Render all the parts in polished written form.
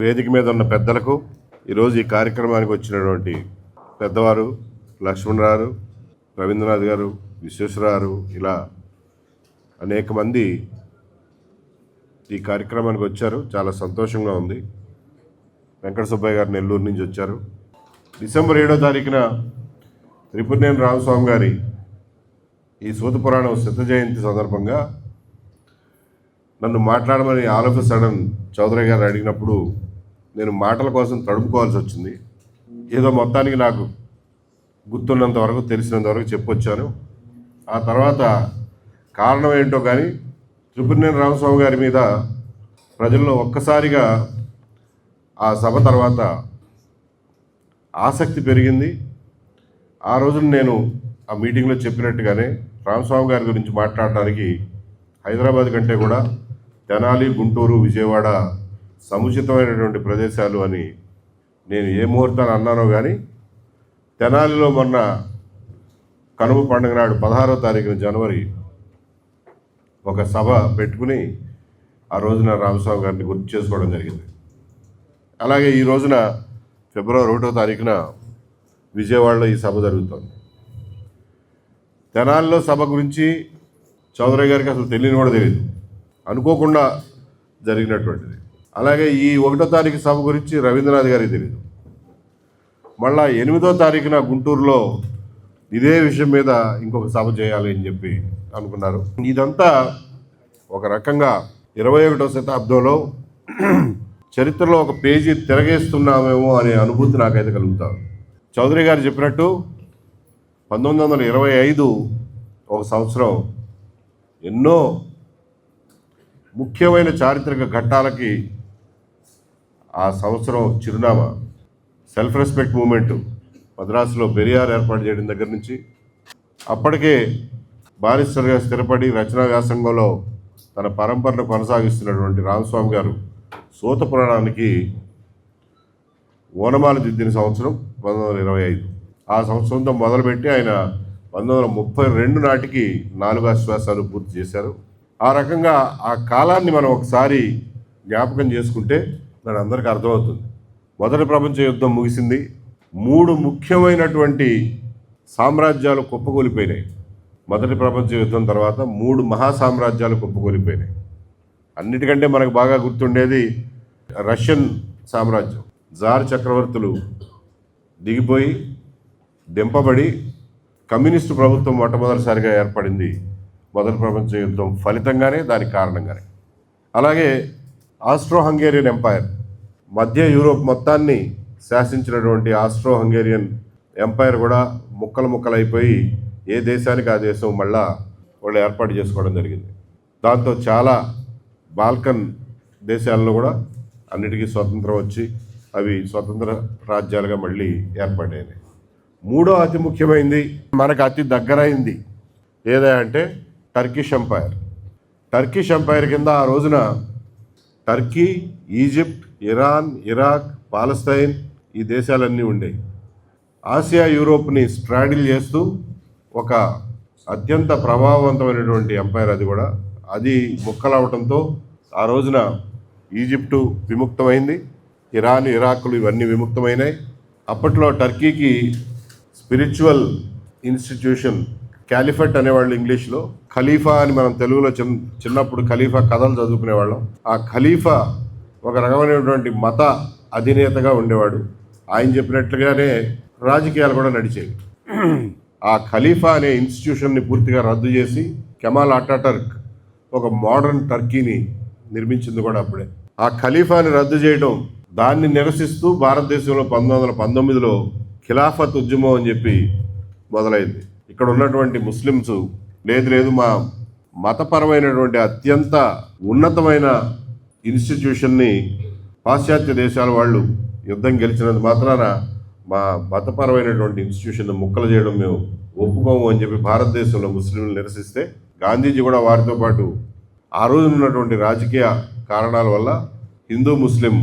వేదిక మీద ఉన్న పెద్దలకు, ఈరోజు ఈ కార్యక్రమానికి వచ్చినటువంటి పెద్దవారు లక్ష్మణరావు, రవీంద్రనాథ్ గారు, విశ్వేశ్వరరావు, ఇలా అనేక మంది ఈ కార్యక్రమానికి వచ్చారు. చాలా సంతోషంగా ఉంది. వెంకట సుబ్బయ్య గారు నెల్లూరు నుంచి వచ్చారు. డిసెంబర్ 7వ తారీఖున త్రిపురనేని రామస్వామి గారి ఈ సూత పురాణం శత జయంతి సందర్భంగా నన్ను మాట్లాడమని all of a sudden Chaudhary గారు అడిగినప్పుడు నేను మాటల కోసం తడుపుకోవాల్సి వచ్చింది. ఏదో మొత్తానికి నాకు గుర్తున్నంత వరకు, తెలిసినంత వరకు చెప్పొచ్చాను. ఆ తర్వాత కారణం ఏంటో కానీ త్రిపురనేని రామస్వామి గారి మీద ప్రజల్లో ఒక్కసారిగా ఆ సభ తర్వాత ఆసక్తి పెరిగింది. ఆ రోజున నేను ఆ మీటింగ్లో చెప్పినట్టుగానే రామస్వామి గారి గురించి మాట్లాడడానికి హైదరాబాద్ కంటే కూడా తెనాలి, గుంటూరు, విజయవాడ సముచితమైనటువంటి ప్రదేశాలు అని నేను ఏ ముహూర్తాన్ని అన్నానో కానీ తెనాలిలో మొన్న కనుమ పండుగ నాడు 16వ తారీఖున జనవరి ఒక సభ పెట్టుకుని ఆ రోజున రామస్వామి గారిని గుర్తు చేసుకోవడం జరిగింది. అలాగే ఈ రోజున ఫిబ్రవరి 1వ తారీఖున విజయవాడలో ఈ సభ జరుగుతుంది. తెనాలిలో సభ గురించి చౌదరి గారికి అసలు తెలియని కూడా తెలియదు, అనుకోకుండా జరిగినటువంటిది. అలాగే ఈ 1వ తారీఖు సభ గురించి రవీంద్రనాథ్ గారికి తెలియదు. మళ్ళా 8వ తారీఖున గుంటూరులో ఇదే విషయం మీద ఇంకొక సభ చేయాలి అని చెప్పి అనుకున్నారు. ఇదంతా ఒక రకంగా 21వ శతాబ్దంలో చరిత్రలో ఒక పేజీ తిరగేస్తున్నామేమో అనే అనుభూతి నాకైతే కలుగుతాం. చౌదరి గారు చెప్పినట్టు 1925 ఒక సంవత్సరం ఎన్నో ముఖ్యమైన చారిత్రక ఘట్టాలకి ఆ సంవత్సరం చిరునామా. సెల్ఫ్ రెస్పెక్ట్ మూమెంట్ మద్రాసులో పెరియార్ ఏర్పాటు చేయడం దగ్గర నుంచి అప్పటికే బారిస్టర్గా స్థిరపడి రచనా వ్యాసంగంలో తన పరంపరను కొనసాగిస్తున్నటువంటి రామస్వామి గారు సూత పురాణానికి ఓనమాలు దిద్దిన సంవత్సరం 1925. ఆ సంవత్సరంతో మొదలుపెట్టి ఆయన 1932 నాటికి 4 ఆశ్వాసాలు పూర్తి చేశారు. ఆ రకంగా ఆ కాలాన్ని మనం ఒకసారి జ్ఞాపకం చేసుకుంటే మన అందరికీ అర్థమవుతుంది. మొదటి ప్రపంచ యుద్ధం ముగిసింది. 3 ముఖ్యమైనటువంటి సామ్రాజ్యాలు కుప్పకూలిపోయినాయి. మొదటి ప్రపంచ యుద్ధం తర్వాత 3 మహాసామ్రాజ్యాలు కుప్పకూలిపోయినాయి. అన్నిటికంటే మనకు బాగా గుర్తుండేది రష్యన్ సామ్రాజ్యం. జార్ చక్రవర్తులు దిగిపోయి దింపబడి కమ్యూనిస్టు ప్రభుత్వం మొట్టమొదటిసారిగా ఏర్పడింది మొదటి ప్రపంచ యుద్ధం ఫలితంగానే, దానికి కారణంగానే. అలాగే ఆస్ట్రో హంగేరియన్ ఎంపైర్, మధ్య యూరోప్ మొత్తాన్ని శాసించినటువంటి ఆస్ట్రో హంగేరియన్ ఎంపైర్ కూడా ముక్కలైపోయి ఏ దేశానికి ఆ దేశం మళ్ళా వాళ్ళు ఏర్పాటు చేసుకోవడం జరిగింది. దాంతో చాలా బాల్కన్ దేశాల్లో కూడా అన్నిటికీ స్వతంత్రం వచ్చి అవి స్వతంత్ర రాజ్యాలుగా మళ్ళీ ఏర్పడ్డాయి. 3వ అతి ముఖ్యమైనది, మనకు అతి దగ్గరైంది ఏదా అంటే టర్కిష్ ఎంపైర్. టర్కిష్ ఎంపైర్ కింద ఆ రోజున Turkey, Egypt, Iran, Iraq, Palestine ఈ దేశాలన్నీ ఉండేవి. ఆసియా, యూరోప్ని స్ట్రాడిల్ చేస్తూ ఒక అత్యంత ప్రభావవంతమైనటువంటి ఎంపైర్ అది కూడా. అది ముక్కలవటంతో ఆ రోజున ఈజిప్టు విముక్తమైంది, ఇరాన్, ఇరాకులు ఇవన్నీ విముక్తమైనాయి. అప్పట్లో టర్కీకి స్పిరిచువల్ ఇన్స్టిట్యూషన్ క్యాలిఫెట్ అనేవాళ్ళు ఇంగ్లీష్లో, ఖలీఫా అని మనం తెలుగులో చిన్నప్పుడు ఖలీఫా కథలు చదువుకునేవాళ్ళం. ఆ ఖలీఫా ఒక రకమైనటువంటి మత అధినేతగా ఉండేవాడు. ఆయన చెప్పినట్లుగానే రాజకీయాలు కూడా నడిచేవి. ఆ ఖలీఫా అనే ఇన్స్టిట్యూషన్ని పూర్తిగా రద్దు చేసి కెమాల్ అటాటర్క్ ఒక మోడర్న్ టర్కీని నిర్మించింది కూడా అప్పుడే. ఆ ఖలీఫాని రద్దు చేయడం, దాన్ని నిరసిస్తూ భారతదేశంలో 1919లో ఖిలాఫత్ ఉద్యమం అని చెప్పి మొదలైంది. ఇక్కడ ఉన్నటువంటి ముస్లిమ్స్ లేదు మా మతపరమైనటువంటి అత్యంత ఉన్నతమైన ఇన్స్టిట్యూషన్ని పాశ్చాత్య దేశాల వాళ్ళు యుద్ధం గెలిచినంత మాత్రాన మా మతపరమైనటువంటి ఇన్స్టిట్యూషన్ ముక్కలు చేయడం మేము ఒప్పుకోము అని చెప్పి భారతదేశంలో ముస్లింలు నిరసిస్తే గాంధీజీ కూడా వారితో పాటు ఆ రోజు ఉన్నటువంటి రాజకీయ కారణాల వల్ల హిందూ ముస్లిం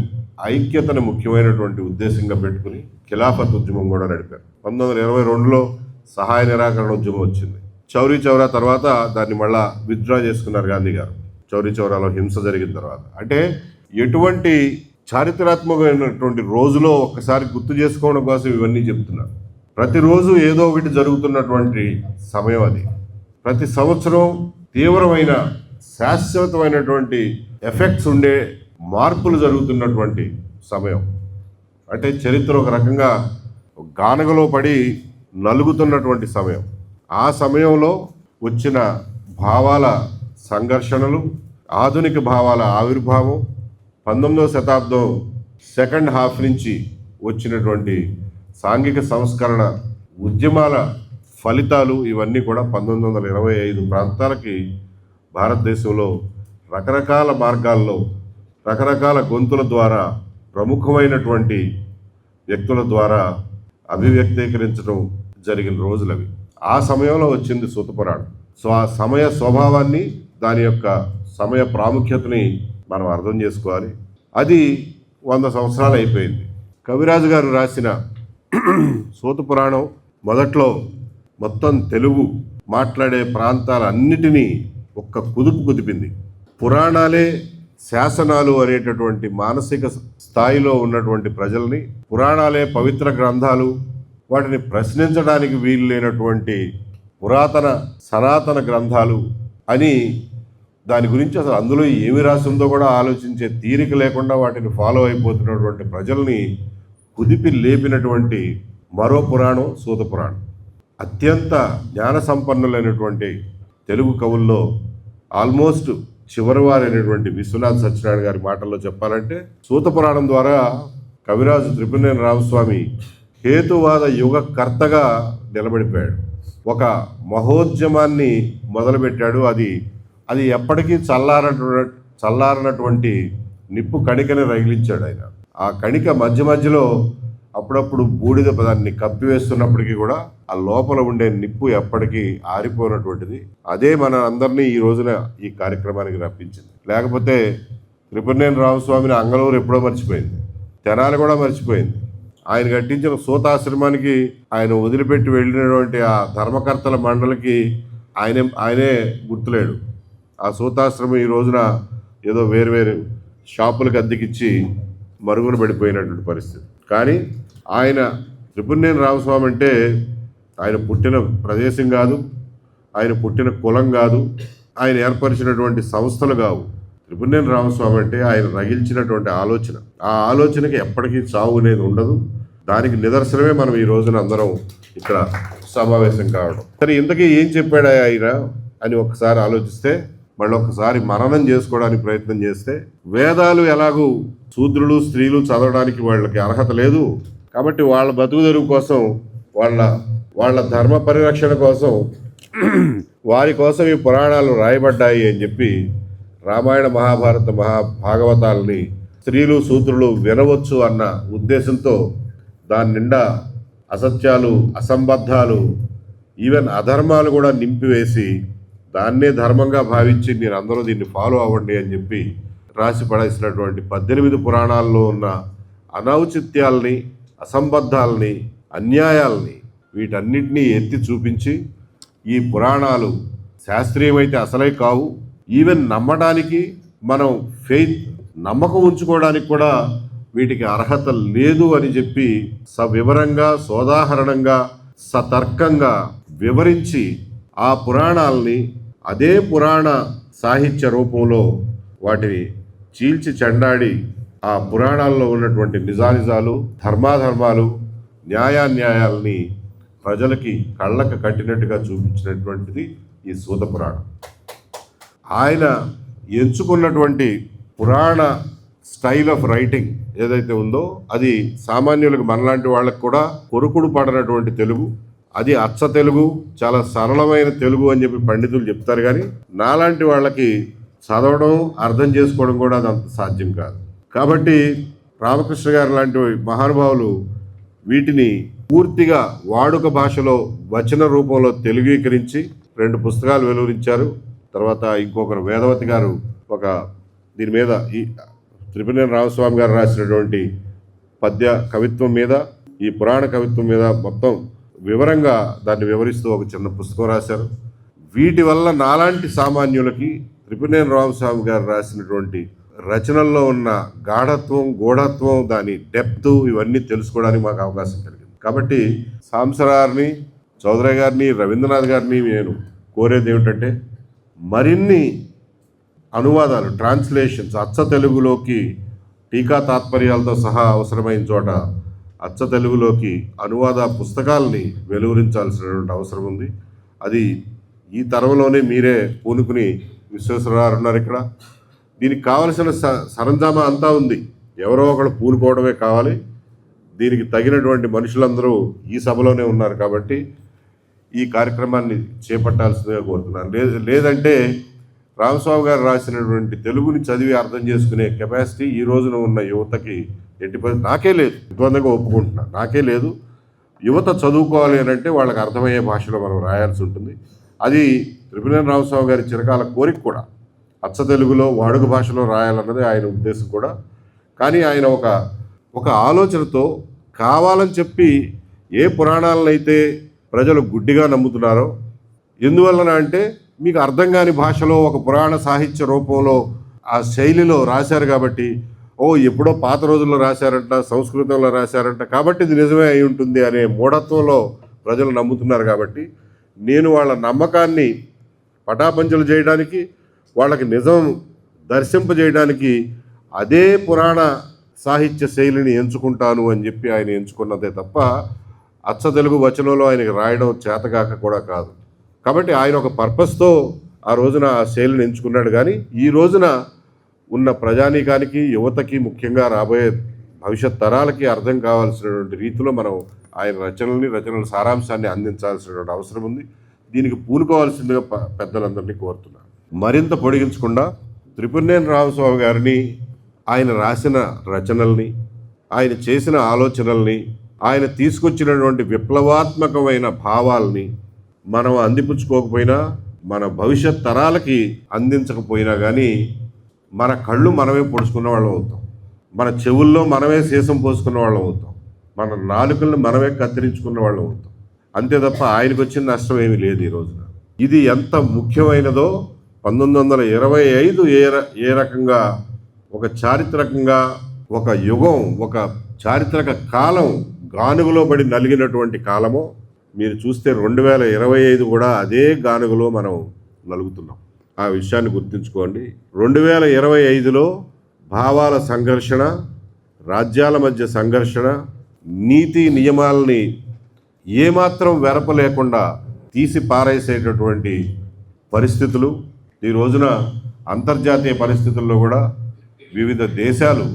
ఐక్యతను ముఖ్యమైనటువంటి ఉద్దేశంగా పెట్టుకుని ఖిలాఫత్ ఉద్యమం కూడా నడిపారు. 1922లో సహాయ నిరాకరణ ఉద్యమం వచ్చింది. చౌరీ చౌరా తర్వాత దాన్ని మళ్ళా విత్డ్రా చేసుకున్నారు గాంధీ గారు. చౌరీ చౌరాలో హింస జరిగిన తర్వాత. అంటే ఎటువంటి చారిత్రాత్మకమైనటువంటి రోజులో ఒక్కసారి గుర్తు చేసుకోవడం కోసం ఇవన్నీ చెప్తున్నా. ప్రతిరోజు ఏదో ఒకటి జరుగుతున్నటువంటి సమయం అది. ప్రతి సంవత్సరం తీవ్రమైన శాశ్వతమైనటువంటి ఎఫెక్ట్స్ ఉండే మార్పులు జరుగుతున్నటువంటి సమయం. అంటే చరిత్ర ఒక రకంగా గానగలో పడి నలుగుతున్నటువంటి సమయం. ఆ సమయంలో వచ్చిన భావాల సంఘర్షణలు, ఆధునిక భావాల ఆవిర్భావం, 19వ శతాబ్దం సెకండ్ హాఫ్ నుంచి వచ్చినటువంటి సాంఘిక సంస్కరణ ఉద్యమాల ఫలితాలు, ఇవన్నీ కూడా 1925 ప్రాంతాలకి భారతదేశంలో రకరకాల మార్గాల్లో రకరకాల గొంతుల ద్వారా ప్రముఖమైనటువంటి వ్యక్తుల ద్వారా అభివ్యక్తీకరించడం జరిగిన రోజులవి. ఆ సమయంలో వచ్చింది సూతపురాణం. సో ఆ సమయ స్వభావాన్ని, దాని యొక్క సమయ ప్రాముఖ్యతని మనం అర్థం చేసుకోవాలి. అది 100 సంవత్సరాలు అయిపోయింది. కవిరాజు గారు రాసిన సూతపురాణం మొదట్లో మొత్తం తెలుగు మాట్లాడే ప్రాంతాలన్నిటినీ ఒక్క కుదుపు కుదిపింది. పురాణాలే శాసనాలు అనేటటువంటి మానసిక స్థాయిలో ఉన్నటువంటి ప్రజల్ని, పురాణాలే పవిత్ర గ్రంథాలు, వాటిని ప్రశ్నించడానికి వీలు లేనటువంటి పురాతన సనాతన గ్రంథాలు అని, దాని గురించి అసలు అందులో ఏమి రాసి ఉందో కూడా ఆలోచించే తీరిక లేకుండా వాటిని ఫాలో అయిపోతున్నటువంటి ప్రజల్ని కుదిపి లేపినటువంటి మరో పురాణం సూతపురాణం. అత్యంత జ్ఞాన సంపన్నులైనటువంటి తెలుగు కవుల్లో ఆల్మోస్ట్ చివరివారైనటువంటి విశ్వనాథ్ సత్యనారాయణ గారి మాటల్లో చెప్పాలంటే, సూతపురాణం ద్వారా కవిరాజు త్రిపురనేని రామస్వామి హేతువాద యుగకర్తగా నిలబడిపోయాడు. ఒక మహోద్యమాన్ని మొదలుపెట్టాడు. అది ఎప్పటికీ చల్లారనటువంటి నిప్పు కణికని రగిలించాడు ఆయన. ఆ కణిక మధ్య మధ్యలో అప్పుడప్పుడు బూడిద దాన్ని కప్పివేస్తున్నప్పటికీ కూడా ఆ లోపల ఉండే నిప్పు ఎప్పటికీ ఆరిపోయినటువంటిది. అదే మన అందరినీ ఈ రోజున ఈ కార్యక్రమానికి రప్పించింది. లేకపోతే త్రిపురనేని రామస్వామిని అంగళూరు ఎప్పుడో మర్చిపోయింది, తెనాలి కూడా మర్చిపోయింది. ఆయన కట్టించిన సూతాశ్రమానికి ఆయన వదిలిపెట్టి వెళ్ళినటువంటి ఆ ధర్మకర్తల మండలికి ఆయనే గుర్తులేడు. ఆ సూతాశ్రమం ఈ రోజున ఏదో వేరు షాపులకు అద్దెకిచ్చి మరుగున పడిపోయినటువంటి పరిస్థితి. కానీ ఆయన త్రిపురనేని రామస్వామి అంటే ఆయన పుట్టిన ప్రదేశం కాదు, ఆయన పుట్టిన కులం కాదు, ఆయన ఏర్పరిచినటువంటి సంస్థలు కావు. త్రిపురనేని రామస్వామి అంటే ఆయన రగిల్చినటువంటి ఆలోచన. ఆ ఆలోచనకి ఎప్పటికీ చావు అనేది ఉండదు. దానికి నిదర్శనమే మనం ఈ రోజున అందరం ఇక్కడ సమావేశం కావడం. సరే, ఇంతకీ ఏం చెప్పాడు ఆయన అని ఒకసారి ఆలోచిస్తే, మళ్ళీ ఒకసారి మననం చేసుకోవడానికి ప్రయత్నం చేస్తే, వేదాలు ఎలాగూ శూద్రులు స్త్రీలు చదవడానికి వాళ్ళకి అర్హత లేదు కాబట్టి వాళ్ళ బతుకు తెరువు కోసం, వాళ్ళ ధర్మ పరిరక్షణ కోసం, వారి కోసం ఈ పురాణాలు రాయబడ్డాయి అని చెప్పి రామాయణ మహాభారత భాగవతాలని స్త్రీలు శూద్రులు వినవచ్చు అన్న ఉద్దేశంతో దాని నిండా అసత్యాలు, అసంబద్ధాలు, ఈవెన్ అధర్మాలు కూడా నింపివేసి దాన్నే ధర్మంగా భావించి మీరు అందరూ దీన్ని ఫాలో అవ్వండి అని చెప్పి రాసి పడేసినటువంటి 18 పురాణాల్లో ఉన్న అనౌచిత్యాల్ని, అసంబద్ధాలని, అన్యాయాల్ని, వీటన్నిటినీ ఎత్తి చూపించి ఈ పురాణాలు శాస్త్రీయమైతే అసలే కావు, ఈవెన్ నమ్మడానికి, మనం నమ్మకం ఉంచుకోవడానికి కూడా వీటికి అర్హత లేదు అని చెప్పి సవివరంగా, సోదాహరణంగా, సతర్కంగా వివరించి ఆ పురాణాలని అదే పురాణ సాహిత్య రూపంలో వాటిని చీల్చి చెండాడి ఆ పురాణాల్లో ఉన్నటువంటి నిజానిజాలు, ధర్మాధర్మాలు, న్యాయాన్యాయాలని ప్రజలకి కళ్ళకు కట్టినట్టుగా చూపించినటువంటిది ఈ సూత పురాణం. ఆయన ఎంచుకున్నటువంటి పురాణ స్టైల్ ఆఫ్ రైటింగ్ ఏదైతే ఉందో అది సామాన్యులకు, మనలాంటి వాళ్ళకు కూడా కొరుకుడు పడనటువంటి తెలుగు. అది అచ్చ తెలుగు, చాలా సరళమైన తెలుగు అని చెప్పి పండితులు చెప్తారు. కానీ నాలాంటి వాళ్ళకి చదవడం, అర్థం చేసుకోవడం కూడా అది అంత సాధ్యం కాదు. కాబట్టి రామకృష్ణ గారు లాంటి మహానుభావులు వీటిని పూర్తిగా వాడుక భాషలో వచన రూపంలో తెలుగీకరించి 2 పుస్తకాలు వెలువరించారు. తర్వాత ఇంకొకరు వేదవతి గారు దీని మీద ఈ త్రిపురనేని రామస్వామి గారు రాసినటువంటి పద్య కవిత్వం మీద, ఈ పురాణ కవిత్వం మీద మొత్తం వివరంగా దాన్ని వివరిస్తూ ఒక చిన్న పుస్తకం రాశారు. వీటి వల్ల నాలాంటి సామాన్యులకి త్రిపురనేని రామస్వామి గారు రాసినటువంటి రచనల్లో ఉన్న గాఢత్వం, గూఢత్వం, దాని డెప్త్ ఇవన్నీ తెలుసుకోవడానికి మాకు అవకాశం కలిగింది. కాబట్టి సాంసరార్ని, చౌదరి గారిని, రవీంద్రనాథ్ గారిని నేను కోరేది ఏమిటంటే మరిన్ని అనువాదాలు, ట్రాన్స్లేషన్స్ అచ్చ తెలుగులోకి టీకా తాత్పర్యాలతో సహా అవసరమైన చోట అచ్చ తెలుగులోకి అనువాద పుస్తకాలని వెలువరించాల్సినటువంటి అవసరం ఉంది. అది ఈ తరంలోనే మీరే పూనుకుని, విశ్వేశ్వరరావు ఉన్నారు ఇక్కడ, దీనికి కావలసిన సరంజామా అంతా ఉంది. ఎవరో ఒకడు పూనుకోవడమే కావాలి. దీనికి తగినటువంటి మనుషులందరూ ఈ సభలోనే ఉన్నారు. కాబట్టి ఈ కార్యక్రమాన్ని చేపట్టాల్సిందిగా కోరుతున్నాను. లేదంటే రామస్వామి గారు రాసినటువంటి తెలుగుని చదివి అర్థం చేసుకునే కెపాసిటీ ఈ రోజున ఉన్న యువతకి నాకే లేదు. విద్వందంగా ఒప్పుకుంటున్నా, నాకే లేదు. యువత చదువుకోవాలి అని అంటే వాళ్ళకి అర్థమయ్యే భాషలో మనం రాయాల్సి ఉంటుంది. అది త్రిపురనేని రామస్వామి గారి చిరకాల కోరిక కూడా. అచ్చ తెలుగులో వాడుక భాషలో రాయాలన్నది ఆయన ఉద్దేశం కూడా. కానీ ఆయన ఒక ఆలోచనతో కావాలని చెప్పి ఏ పురాణాలనైతే ప్రజలు గుడ్డిగా నమ్ముతున్నారో, ఎందువలన అంటే మీకు అర్థం కాని భాషలో ఒక పురాణ సాహిత్య రూపంలో ఆ శైలిలో రాశారు కాబట్టి, ఎప్పుడో పాత రోజుల్లో రాశారంట, సంస్కృతంలో రాశారంట, కాబట్టి ఇది నిజమే అయి ఉంటుంది అనే మూఢత్వంలో ప్రజలు నమ్ముతున్నారు. కాబట్టి నేను వాళ్ళ నమ్మకాన్ని పటాపంచలు చేయడానికి, వాళ్ళకి నిజం దర్శింపజేయడానికి అదే పురాణ సాహిత్య శైలిని ఎంచుకుంటాను అని చెప్పి ఆయన ఎంచుకున్నదే తప్ప అచ్చ తెలుగు వచనంలో ఆయనకి రాయడం చేతగాక కూడా కాదు. కాబట్టి ఆయన ఒక పర్పస్తో ఆ రోజున ఆ శైలిని ఎంచుకున్నాడు. కానీ ఈ రోజున ఉన్న ప్రజానీకానికి, యువతకి, ముఖ్యంగా రాబోయే భవిష్యత్ తరాలకి అర్థం కావాల్సినటువంటి రీతిలో మనం ఆయన రచనల సారాంశాన్ని అందించాల్సినటువంటి అవసరం ఉంది. దీనికి పూనుకోవాల్సిందిగా పెద్దలందరినీ కోరుతున్నాను. మరింత పొడిగించకుండా త్రిపురనేని రామస్వామి గారిని, ఆయన రాసిన రచనల్ని, ఆయన చేసిన ఆలోచనల్ని, ఆయన తీసుకొచ్చినటువంటి విప్లవాత్మకమైన భావాల్ని మనం అందిపుచ్చుకోకపోయినా, మన భవిష్యత్ తరాలకి అందించకపోయినా కానీ మన కళ్ళు మనమే పొడుచుకున్న వాళ్ళం అవుతాం, మన చెవుల్లో మనమే సీసం పోసుకున్న వాళ్ళం అవుతాం, మన నాలుకలను మనమే కత్తిరించుకున్న వాళ్ళం అవుతాం. అంతే తప్ప ఆయనకు వచ్చిన నష్టం ఏమీ లేదు ఈ రోజున. ఇది ఎంత ముఖ్యమైనదో 1925 ఏ రకంగా ఒక చారిత్రకంగా, ఒక యుగం, ఒక చారిత్రక కాలం గానుగులో పడి నలిగినటువంటి కాలమో మీరు చూస్తే 2025 కూడా అదే గానుగులో మనం నలుగుతున్నాం. ఆ విషయాన్ని గుర్తుంచుకోండి. 2025లో భావాల సంఘర్షణ, రాజ్యాల మధ్య సంఘర్షణ, నీతి నియమాలని ఏమాత్రం వెరప లేకుండా తీసి పారేసేటటువంటి పరిస్థితులు, ఈ రోజున అంతర్జాతీయ పరిస్థితుల్లో కూడా వివిధ దేశాలు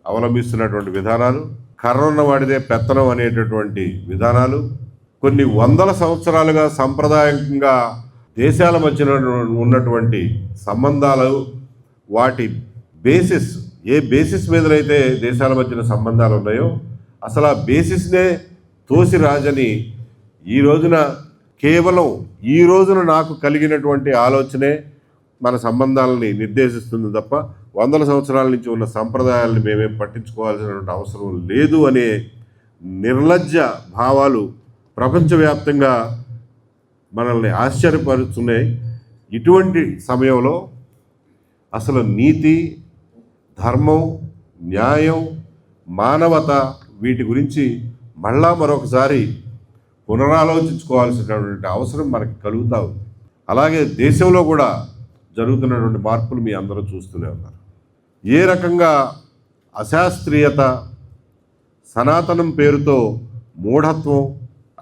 అవలంబిస్తున్నటువంటి విధానాలు, కర్రన్న వాడిదే పెత్తనం అనేటటువంటి విధానాలు, కొన్ని వందల సంవత్సరాలుగా సాంప్రదాయంగా దేశాల మధ్యన ఉన్నటువంటి సంబంధాలు, వాటి బేసిస్, ఏ బేసిస్ మీదనైతే దేశాల మధ్యన సంబంధాలు ఉన్నాయో అసలు ఆ బేసిస్నే తోసి రాజని ఈ రోజున కేవలం ఈ రోజున నాకు కలిగినటువంటి ఆలోచనే మన సంబంధాలని నిర్దేశిస్తుంది తప్ప వందల సంవత్సరాల నుంచి ఉన్న సంప్రదాయాలను మేమేం పట్టించుకోవాల్సినటువంటి అవసరం లేదు అనే నిర్లజ్జ భావాలు ప్రపంచవ్యాప్తంగా మనల్ని ఆశ్చర్యపరుస్తున్నాయి. ఇటువంటి సమయంలో అసలు నీతి, ధర్మం, న్యాయం, మానవత వీటి గురించి మళ్ళా మరొకసారి పునరాలోచించుకోవాల్సినటువంటి అవసరం మనకి కలుగుతూ ఉంది. అలాగే దేశంలో కూడా జరుగుతున్నటువంటి మార్పులు మీ అందరూ చూస్తూనే ఉన్నారు. ఏ రకంగా అశాస్త్రీయత, సనాతనం పేరుతో మూఢత్వం,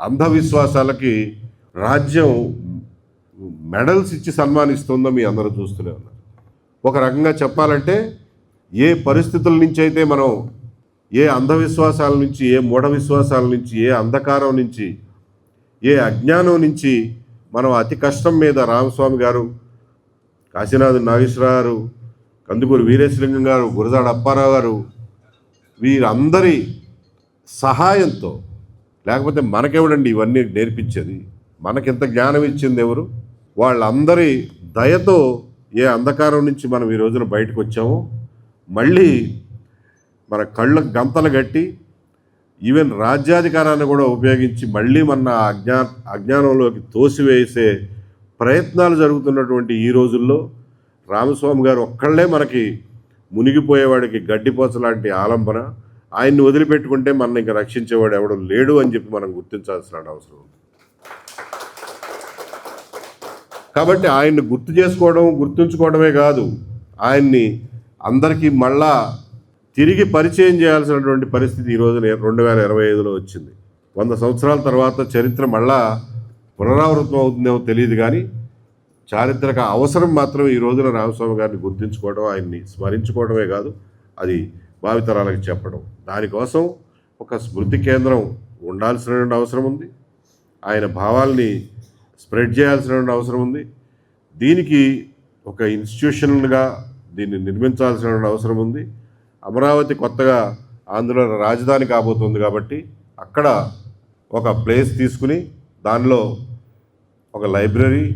అంధవిశ్వాసాలకి రాజ్యం మెడల్స్ ఇచ్చి సన్మానిస్తుందో మీ అందరూ చూస్తూనే ఉన్నారు. ఒక రకంగా చెప్పాలంటే ఏ పరిస్థితుల నుంచి అయితే మనం, ఏ అంధవిశ్వాసాల నుంచి, ఏ మూఢ విశ్వాసాల నుంచి, ఏ అంధకారం నుంచి, ఏ అజ్ఞానం నుంచి మనం అతి కష్టం మీద రామస్వామి గారు, కాశీనాథ్ నాగేశ్వరరావు గారు, కందుకూరి వీరేశలింగం గారు, గురజాడ అప్పారావు గారు, వీరందరి సహాయంతో, లేకపోతే మనకెవడండి ఇవన్నీ నేర్పించేది, మనకింత జ్ఞానం ఇచ్చింది ఎవరు, వాళ్ళందరి దయతో ఏ అంధకారం నుంచి మనం ఈ రోజున బయటకు వచ్చామో, మళ్ళీ మన కళ్ళకు గంతలు కట్టి ఈవెన్ రాజ్యాధికారాన్ని కూడా ఉపయోగించి మళ్ళీ మన అజ్ఞానంలోకి తోసివేసే ప్రయత్నాలు జరుగుతున్నటువంటి ఈ రోజుల్లో రామస్వామి గారు ఒక్కళ్ళే మనకి మునిగిపోయేవాడికి గడ్డిపోచ లాంటి ఆలంబన. ఆయన్ని వదిలిపెట్టుకుంటే మనం ఇంకా రక్షించేవాడు ఎవడు లేడు అని చెప్పి మనం గుర్తించాల్సిన అవసరం ఉంది. కాబట్టి ఆయన్ని గుర్తుంచుకోవడమే కాదు, ఆయన్ని అందరికీ మళ్ళా తిరిగి పరిచయం చేయాల్సినటువంటి పరిస్థితి ఈరోజు 2025లో వచ్చింది. 100 సంవత్సరాల తర్వాత చరిత్ర మళ్ళా పునరావృతం అవుతుందేమో తెలియదు, కానీ చారిత్రక అవసరం మాత్రం ఈ రోజున రామస్వామి గారిని గుర్తించుకోవడం, ఆయన్ని స్మరించుకోవడమే కాదు, అది భావితరాలకు చెప్పడం. దానికోసం ఒక స్మృతి కేంద్రం ఉండాల్సినటువంటి అవసరం ఉంది. ఆయన భావాల్ని స్ప్రెడ్ చేయాల్సినటువంటి అవసరం ఉంది. దీనికి ఒక ఇన్స్టిట్యూషన్గా దీన్ని నిర్మించాల్సినటువంటి అవసరం ఉంది. అమరావతి కొత్తగా ఆంధ్ర రాజధాని కాబోతుంది కాబట్టి అక్కడ ఒక ప్లేస్ తీసుకుని దానిలో ఒక లైబ్రరీ,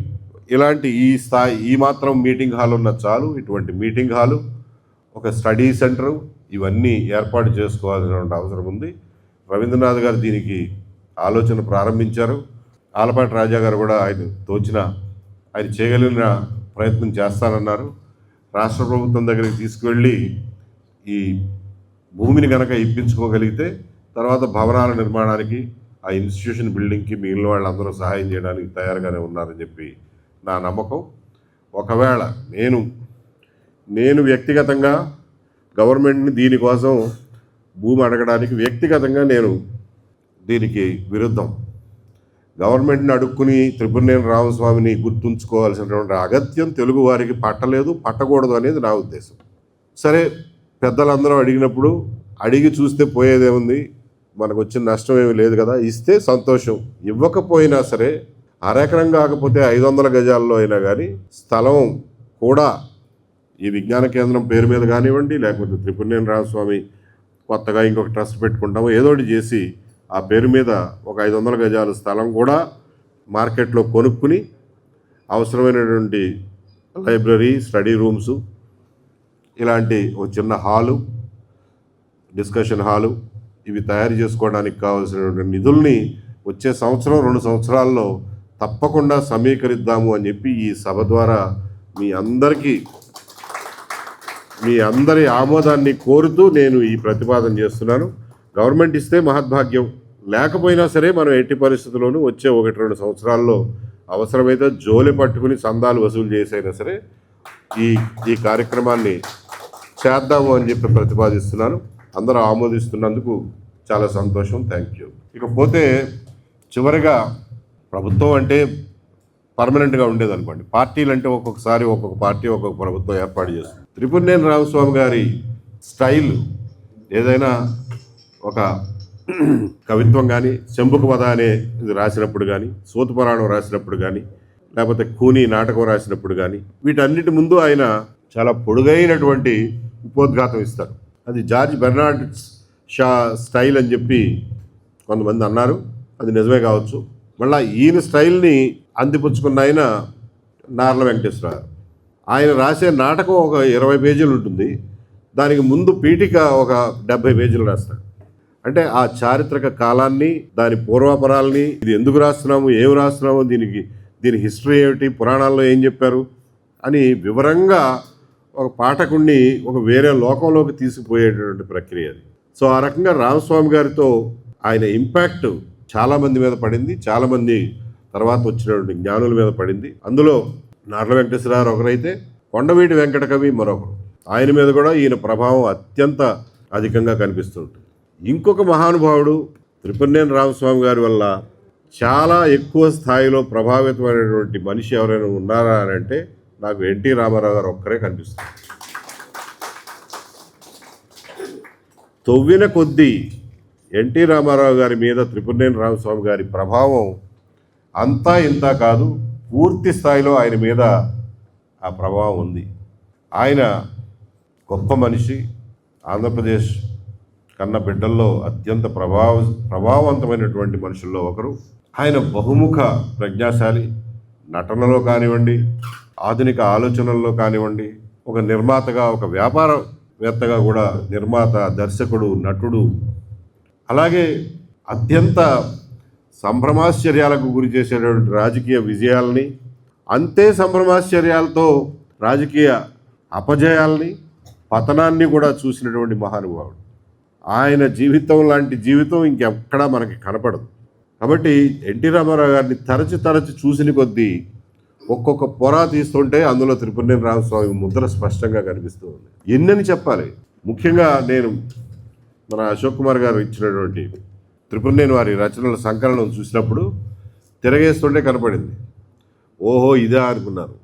ఇలాంటి ఈ మాత్రం మీటింగ్ హాల్ ఉన్న చాలు, ఇటువంటి మీటింగ్ హాలు, ఒక స్టడీ సెంటరు, ఇవన్నీ ఏర్పాటు చేసుకోవాల్సినటువంటి అవసరం ఉంది. రవీంద్రనాథ్ గారు దీనికి ఆలోచన ప్రారంభించారు. ఆలపాటి రాజా గారు కూడా ఆయన చేయగలిగిన ప్రయత్నం చేస్తానన్నారు. రాష్ట్ర ప్రభుత్వం దగ్గరికి తీసుకువెళ్ళి ఈ భూమిని కనుక ఇప్పించుకోగలిగితే తర్వాత భవనాల నిర్మాణానికి, ఆ ఇన్స్టిట్యూషన్ బిల్డింగ్కి మిగిలిన వాళ్ళందరూ సహాయం చేయడానికి తయారుగానే ఉన్నారని చెప్పి నా నమ్మకం. ఒకవేళ నేను వ్యక్తిగతంగా గవర్నమెంట్ని దీనికోసం భూమి అడగడానికి వ్యక్తిగతంగా నేను దీనికి విరుద్ధం. గవర్నమెంట్ని అడుక్కుని త్రిపురనేని రామస్వామిని గుర్తుంచుకోవాల్సినటువంటి అగత్యం తెలుగు వారికి పట్టకూడదు అనేది నా ఉద్దేశం. సరే, పెద్దలందరూ అడిగినప్పుడు అడిగి చూస్తే పోయేదేముంది, మనకు వచ్చిన నష్టం ఏమీ లేదు కదా, ఇస్తే సంతోషం. ఇవ్వకపోయినా సరే, అరెకరం కాకపోతే 500 గజాల్లో అయినా కానీ స్థలం కూడా ఈ విజ్ఞాన కేంద్రం పేరు మీద కానివ్వండి, లేకపోతే త్రిపురనేని రామస్వామి కొత్తగా ఇంకొక ట్రస్ట్ పెట్టుకుంటాము, ఏదోటి చేసి ఆ పేరు మీద ఒక 500 గజాల స్థలం కూడా మార్కెట్లో కొనుక్కుని అవసరమైనటువంటి లైబ్రరీ, స్టడీ రూమ్స్, ఇలాంటి ఒక చిన్న హాలు, డిస్కషన్ హాలు, ఇవి తయారు చేసుకోవడానికి కావాల్సినటువంటి నిధుల్ని వచ్చే సంవత్సరం 2 సంవత్సరాల్లో తప్పకుండా సమీకరిద్దాము అని చెప్పి ఈ సభ ద్వారా మీ అందరి ఆమోదాన్ని కోరుతూ నేను ఈ ప్రతిపాదన చేస్తున్నాను. గవర్నమెంట్ ఇస్తే మహద్భాగ్యం, లేకపోయినా సరే మనం ఎట్టి పరిస్థితుల్లోనూ వచ్చే 1-2 సంవత్సరాల్లో అవసరమైతే జోలి పట్టుకుని సందాలు వసూలు చేసైనా సరే ఈ కార్యక్రమాన్ని చేద్దాము అని చెప్పి ప్రతిపాదిస్తున్నాను. అందరూ ఆమోదిస్తున్నందుకు చాలా సంతోషం. Thank you. ఇకపోతే చివరిగా, ప్రభుత్వం అంటే పర్మనెంట్గా ఉండేదనుకోండి, పార్టీలు అంటే ఒక్కొక్కసారి ఒక్కొక్క పార్టీ ఒక్కొక్క ప్రభుత్వం ఏర్పాటు చేస్తుంది. త్రిపురనేని రామస్వామి గారి స్టైల్ ఏదైనా ఒక కవిత్వం కానీ, శంభుక వధ అనే ఇది రాసినప్పుడు కానీ, సూతపురాణం రాసినప్పుడు కానీ, లేకపోతే కూని నాటకం రాసినప్పుడు కానీ, వీటన్నిటి ముందు ఆయన చాలా పొడుగైనటువంటి ఉపోద్ఘాతం ఇస్తారు. అది జార్జ్ బెర్నార్డ్ షా స్టైల్ అని చెప్పి కొంతమంది అన్నారు. అది నిజమే కావచ్చు. మళ్ళీ ఈయన స్టైల్ని అందిపుచ్చుకున్న ఆయన నార్ల వెంకటేశ్వరరావు. ఆయన రాసే నాటకం ఒక 20 పేజీలు ఉంటుంది, దానికి ముందు పీఠిక ఒక 70 పేజీలు రాస్తాడు. అంటే ఆ చారిత్రక కాలాన్ని, దాని పూర్వాపరాలని, ఇది ఎందుకు రాస్తున్నాము, ఏమి రాస్తున్నాము, దీని హిస్టరీ ఏమిటి, పురాణాల్లో ఏం చెప్పారు అని వివరంగా ఒక పాఠకుడిని ఒక వేరే లోకంలోకి తీసుకుపోయేటటువంటి ప్రక్రియ అది. సో ఆ రకంగా రామస్వామి గారితో ఆయన ఇంపాక్ట్ చాలామంది మీద పడింది, చాలామంది తర్వాత వచ్చినటువంటి జ్ఞానుల మీద పడింది. అందులో నార్ల వెంకటేశ్వరరావు ఒకరైతే, కొండవీటి వెంకట కవి మరొకరు. ఆయన మీద కూడా ఈయన ప్రభావం అత్యంత అధికంగా కనిపిస్తుంటుంది. ఇంకొక మహానుభావుడు త్రిపురనేని రామస్వామి గారి వల్ల చాలా ఎక్కువ స్థాయిలో ప్రభావితమైనటువంటి మనిషి ఎవరైనా ఉన్నారా అని అంటే నాకు ఎన్టీ రామారావు గారు ఒక్కరే కనిపిస్తారు. తవ్విన కొద్దీ ఎన్టీ రామారావు గారి మీద త్రిపురనేని రామస్వామి గారి ప్రభావం అంతా ఇంతా కాదు, పూర్తి స్థాయిలో ఆయన మీద ఆ ప్రభావం ఉంది. ఆయన గొప్ప మనిషి, ఆంధ్రప్రదేశ్ కన్న బిడ్డల్లో అత్యంత ప్రభావవంతమైనటువంటి మనుషుల్లో ఒకరు. ఆయన బహుముఖ ప్రజ్ఞాశాలి, నటనలో కానివ్వండి, ఆధునిక ఆలోచనల్లో కానివ్వండి, ఒక నిర్మాతగా, ఒక వ్యాపారవేత్తగా కూడా, నిర్మాత, దర్శకుడు, నటుడు, అలాగే అత్యంత సంభ్రమాశ్చర్యాలకు గురి చేసేటువంటి రాజకీయ విజయాల్ని, అంతే సంభ్రమాశ్చర్యాలతో రాజకీయ అపజయాల్ని, పతనాన్ని కూడా చూసినటువంటి మహానుభావుడు. ఆయన జీవితం లాంటి జీవితం ఇంకెక్కడా మనకి కనపడదు. కాబట్టి ఎన్టీ రామారావు గారిని తరచి చూసిన కొద్దీ ఒక్కొక్క పొర తీస్తుంటే అందులో త్రిపురనేని రామస్వామి ముద్ర స్పష్టంగా కనిపిస్తూ ఉంది. ఎన్నని చెప్పాలి. ముఖ్యంగా నేను మన అశోక్ కుమార్ గారు ఇచ్చినటువంటి త్రిపురనేని వారి రచనల సంకలనం చూసినప్పుడు తిరగేస్తుంటే కనపడింది. ఓహో ఇదే అనుకున్నారు.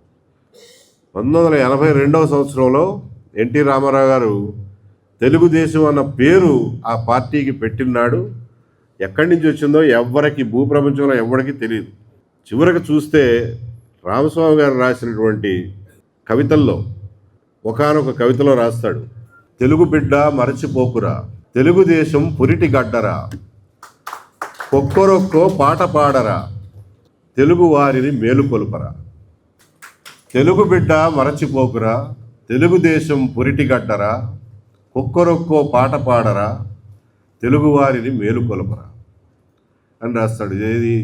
1982వ సంవత్సరంలో ఎన్టీ రామారావు గారు తెలుగుదేశం అన్న పేరు ఆ పార్టీకి పెట్టినాడు. ఎక్కడి నుంచి వచ్చిందో ఎవ్వరికి భూప్రపంచంలో ఎవ్వరికి తెలియదు. చివరికి చూస్తే రామస్వామి గారు రాసినటువంటి కవితల్లో ఒకానొక కవితలో రాస్తాడు, తెలుగు బిడ్డ మరచిపోకురా, తెలుగుదేశం పురిటి గడ్డరా, కొక్కరొక్కో పాట పాడరా, తెలుగు వారిని మేలుకొలుపరా. తెలుగు బిడ్డ మరచిపోకురా, తెలుగుదేశం పురిటి గడ్డరా, కొక్కరొక్కో పాట పాడరా, తెలుగు వారిని మేలుకొలుపరా అని రాస్తాడు. ఏది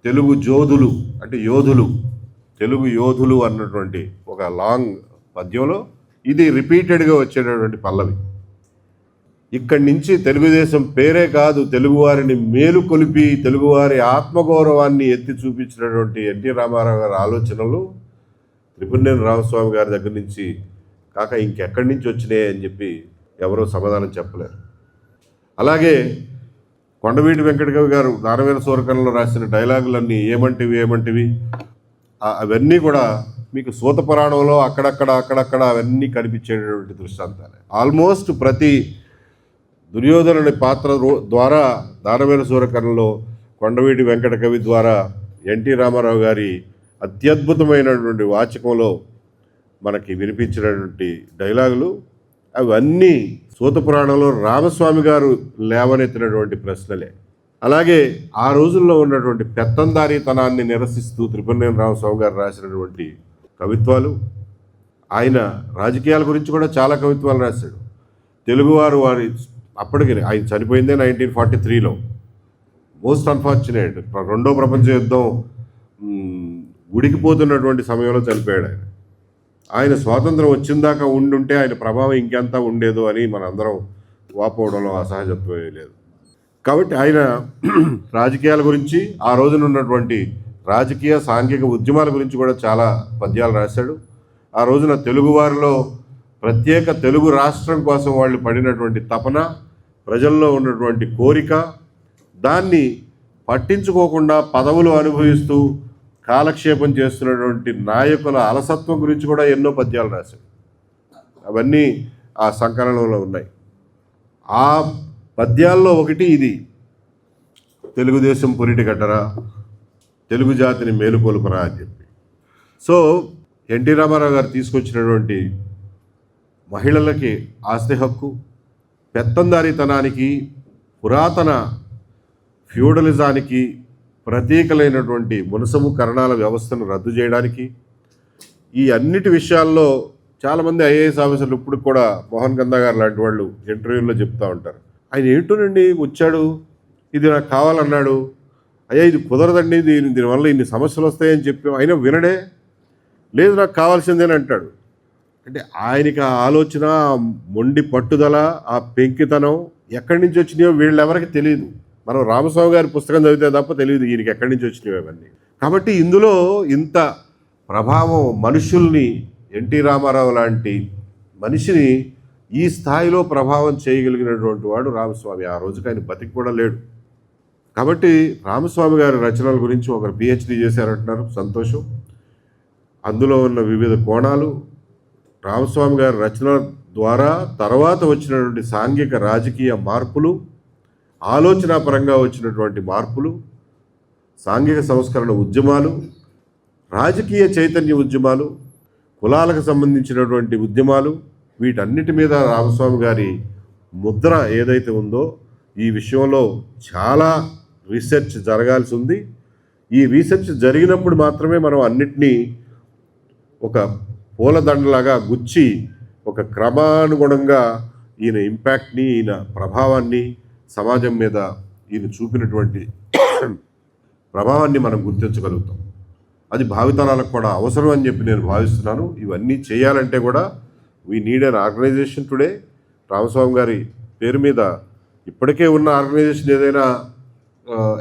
తెలుగు జోధులు అంటే యోధులు, తెలుగు యోధులు అన్నటువంటి ఒక లాంగ్ పద్యంలో ఇది రిపీటెడ్గా వచ్చేటటువంటి పల్లవి. ఇక్కడి నుంచి తెలుగుదేశం పేరే కాదు, తెలుగువారిని మేలుకొలిపి తెలుగువారి ఆత్మగౌరవాన్ని ఎత్తి చూపించినటువంటి ఎన్టీ రామారావు గారి ఆలోచనలు త్రిపురనేని రామస్వామి గారి దగ్గర నుంచి కాక ఇంకెక్కడి నుంచి వచ్చినాయి అని చెప్పి ఎవరూ సమాధానం చెప్పలేరు. అలాగే కొండవీటి వెంకటకవి గారు నారవేల సూరకరణలో రాసిన డైలాగులన్నీ ఏమంటివి అవన్నీ కూడా మీకు సూత పురాణంలో అక్కడక్కడ అవన్నీ కనిపించేటటువంటి దృష్టాంతాలే. ఆల్మోస్ట్ ప్రతి దుర్యోధనుని పాత్ర ద్వారా నారవేల సూరకరణలో కొండవీటి వెంకటకవి ద్వారా ఎన్టీ రామారావు గారి అత్యద్భుతమైనటువంటి వాచకంలో మనకి వినిపించినటువంటి డైలాగులు అవన్నీ సూత పురాణంలో రామస్వామి గారు లేవనెత్తినటువంటి ప్రశ్నలే. అలాగే ఆ రోజుల్లో ఉన్నటువంటి పెత్తందారీతనాన్ని నిరసిస్తూ త్రిపురనేని రామస్వామి గారు రాసినటువంటి కవిత్వాలు, ఆయన రాజకీయాల గురించి కూడా చాలా కవిత్వాలు రాశాడు. తెలుగువారు వారి అప్పటికి ఆయన చనిపోయిందే 1943లో. మోస్ట్ అన్ఫార్చునేట్, రెండో ప్రపంచ యుద్ధం ఉడికిపోతున్నటువంటి సమయంలో చనిపోయాడు ఆయన. ఆయన స్వాతంత్రం వచ్చిందాకా ఉండుంటే ఆయన ప్రభావం ఇంకెంత ఉండేదో అని మనందరం వాపోవడంలో అసహజత్వం లేదు. కాబట్టి ఆయన రాజకీయాల గురించి, ఆ రోజున ఉన్నటువంటి రాజకీయ సాంఘిక ఉద్యమాల గురించి కూడా చాలా పద్యాలు రాశాడు. ఆ రోజున తెలుగువారిలో ప్రత్యేక తెలుగు రాష్ట్రం కోసం వాళ్ళు పడినటువంటి తపన, ప్రజల్లో ఉన్నటువంటి కోరిక, దాన్ని పట్టించుకోకుండా పదవులు అనుభవిస్తూ కాలక్షేపం చేస్తున్నటువంటి నాయకుల అలసత్వం గురించి కూడా ఎన్నో పద్యాలు రాశాడు. అవన్నీ ఆ సంకలనంలో ఉన్నాయి. ఆ పద్యాల్లో ఒకటి ఇది, తెలుగుదేశం పురిటి గడ్డరా, తెలుగు జాతిని మేలుకొలుపరా అని చెప్పి. సో ఎన్టీ రామారావు గారు తీసుకొచ్చినటువంటి మహిళలకి ఆస్తి హక్కు, పెత్తందారీతనానికి, పురాతన ఫ్యూడలిజానికి ప్రతీకలైనటువంటి మునసము కరణాల వ్యవస్థను రద్దు చేయడానికి, ఈ అన్నిటి విషయాల్లో చాలామంది ఐఏఎస్ ఆఫీసర్లు ఇప్పుడు కూడా మోహన్ గందా గారు లాంటి వాళ్ళు ఇంటర్వ్యూల్లో చెప్తూ ఉంటారు, ఆయన ఏంటోనండి వచ్చాడు, ఇది నాకు కావాలన్నాడు, అయ్యా ఇది కుదరదండి, దీనివల్ల ఇన్ని సమస్యలు వస్తాయని చెప్పి అయినా వినడే, లేదు నాకు కావాల్సిందేని అంటాడు. అంటే ఆయనకి ఆ ఆలోచన, మొండి పట్టుదల, ఆ పెంకితనం ఎక్కడి నుంచి వచ్చినాయో వీళ్ళెవరికి తెలియదు. మనం రామస్వామి గారి పుస్తకం చదివితే తప్ప తెలియదు ఈయనకి ఎక్కడి నుంచి వచ్చినాయో అవన్నీ. కాబట్టి ఇందులో ఇంత ప్రభావం, మనుషుల్ని, ఎన్టీ రామారావు లాంటి మనిషిని ఈ స్థాయిలో ప్రభావం చేయగలిగినటువంటి వాడు రామస్వామి. ఆ రోజుకి ఆయన బతికి కూడా లేడు. కాబట్టి రామస్వామి గారి రచనల గురించి ఒకరు పిహెచ్డి చేశారంటున్నారు, సంతోషం. అందులో ఉన్న వివిధ కోణాలు, రామస్వామి గారి రచన ద్వారా తర్వాత వచ్చినటువంటి సాంఘిక రాజకీయ మార్పులు, ఆలోచనాపరంగా వచ్చినటువంటి మార్పులు, సాంఘిక సంస్కరణ ఉద్యమాలు, రాజకీయ చైతన్య ఉద్యమాలు, కులాలకు సంబంధించినటువంటి ఉద్యమాలు, వీటన్నిటి మీద రామస్వామి గారి ముద్ర ఏదైతే ఉందో ఈ విషయంలో చాలా రీసెర్చ్ జరగాల్సి ఉంది. ఈ రీసెర్చ్ జరిగినప్పుడు మాత్రమే మనం అన్నిటినీ ఒక పూలదండలాగా గుచ్చి ఒక క్రమానుగుణంగా ఈయన ఇంపాక్ట్ని, ఈయన ప్రభావాన్ని సమాజం మీద ఈయన చూపినటువంటి ప్రభావాన్ని మనం గుర్తించగలుగుతాం. అది భావితరాలకు కూడా అవసరం అని చెప్పి నేను భావిస్తున్నాను. ఇవన్నీ చేయాలంటే కూడా we need an organisation today. Ramaswamy గారి పేరు మీద ఇప్పటికే ఉన్న ఆర్గనైజేషన్ ఏదైనా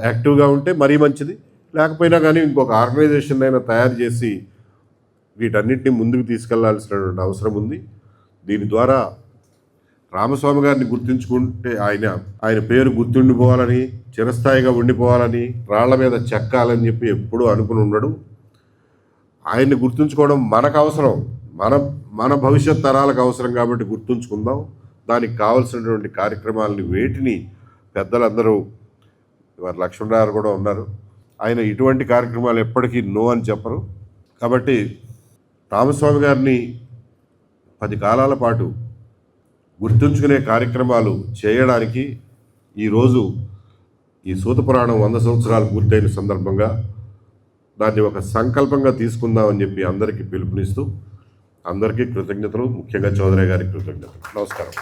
యాక్టివ్గా ఉంటే మరీ మంచిది, లేకపోయినా కానీ ఇంకొక ఆర్గనైజేషన్ అయినా తయారు చేసి వీటన్నిటిని ముందుకు తీసుకెళ్లాల్సినటువంటి అవసరం ఉంది. దీని ద్వారా రామస్వామి గారిని గుర్తుంచుకుంటే ఆయన పేరు గుర్తుండిపోవాలని, చిరస్థాయిగా ఉండిపోవాలని, రాళ్ల మీద చెక్కాలని చెప్పి ఎప్పుడూ అనుకుని ఉండడు. ఆయన్ని గుర్తుంచుకోవడం మనకు అవసరం, మన భవిష్యత్ తరాలకు అవసరం కాబట్టి గుర్తుంచుకుందాం. దానికి కావాల్సినటువంటి కార్యక్రమాలని వేటిని పెద్దలందరూ, వారు లక్ష్మణరావు కూడా ఉన్నారు, ఆయన ఇటువంటి కార్యక్రమాలు ఎప్పటికీ నో అని చెప్పరు. కాబట్టి రామస్వామి గారిని 10 కాలాల పాటు గుర్తుంచుకునే కార్యక్రమాలు చేయడానికి ఈరోజు ఈ సూతపురాణం 100 సంవత్సరాలు పూర్తయిన సందర్భంగా దాన్ని ఒక సంకల్పంగా తీసుకుందామని చెప్పి అందరికీ పిలుపునిస్తూ అందరికీ కృతజ్ఞతలు, ముఖ్యంగా చౌదరి గారికి కృతజ్ఞతలు. నమస్కారం.